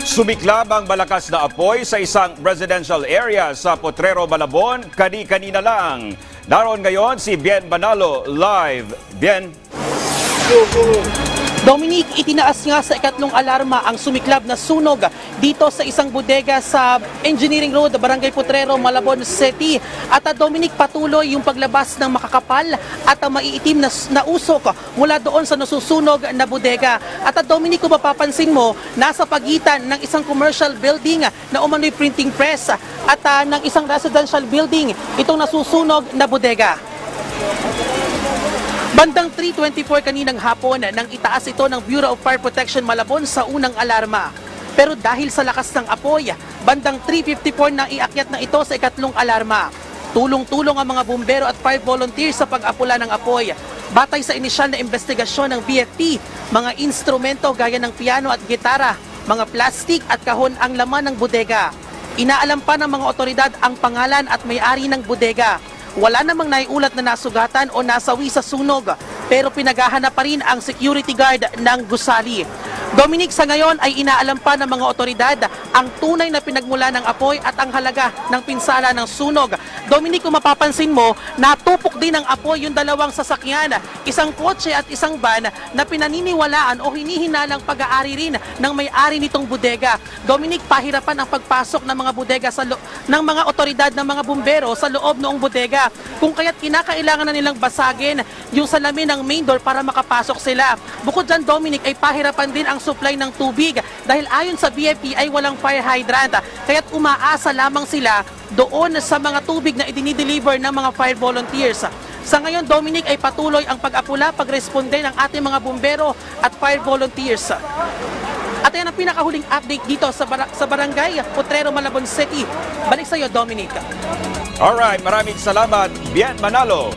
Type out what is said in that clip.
Sumiklab ang malakas na apoy sa isang residential area sa Potrero, Malabon, kani-kanina lang. Naroon ngayon si Bien Manalo live. Bien. Dominic, itinaas nga sa ikatlong alarma ang sumiklab na sunog dito sa isang bodega sa Engineering Road, Barangay Potrero, Malabon City. At Dominic, patuloy yung paglabas ng makakapal at maiitim na usok mula doon sa nasusunog na bodega. At Dominic, kung mapapansin mo, nasa pagitan ng isang commercial building na umano'y printing press at ng isang residential building itong nasusunog na bodega. Bandang 3:24 kaninang hapon nang itaas ito ng Bureau of Fire Protection Malabon sa unang alarma. Pero dahil sa lakas ng apoy, bandang 3:54 na iakyat na ito sa ikatlong alarma. Tulong-tulong ang mga bumbero at fire volunteers sa pag-apula ng apoy. Batay sa inisyal na investigasyon ng BFP, mga instrumento gaya ng piano at gitara, mga plastik at kahon ang laman ng bodega. Inaalam pa ng mga otoridad ang pangalan at may-ari ng bodega. Wala namang naiulat na nasugatan o nasawi sa sunog, pero pinaghahanap pa rin ang security guard ng gusali. Dominic, sa ngayon ay inaalam pa ng mga otoridad ang tunay na pinagmula ng apoy at ang halaga ng pinsala ng sunog. Dominic, kung mapapansin mo, natupok din ng apoy yung dalawang sasakyan, isang kotse at isang van na pinaniniwalaan o hinihinalang pag-aari rin ng may-ari nitong bodega. Dominic, pahirapan ang pagpasok ng mga bodega ng mga otoridad ng mga bumbero sa loob noong bodega. Kung kaya't kinakailangan na nilang basagin yung salamin ng main door para makapasok sila. Bukod dyan, Dominic, ay pahirapan din ang supply ng tubig dahil ayon sa BFP ay walang fire hydrant. Kaya't umaasa lamang sila doon sa mga tubig na idinideliver ng mga fire volunteers. Sa ngayon, Dominic, ay patuloy ang pag-apula, pagresponde ng ating mga bumbero at fire volunteers. At yan ang pinakahuling update dito sa Barangay Potrero, Malabon City. Balik sa iyo, Dominic. Alright, maraming salamat, Bien Manalo.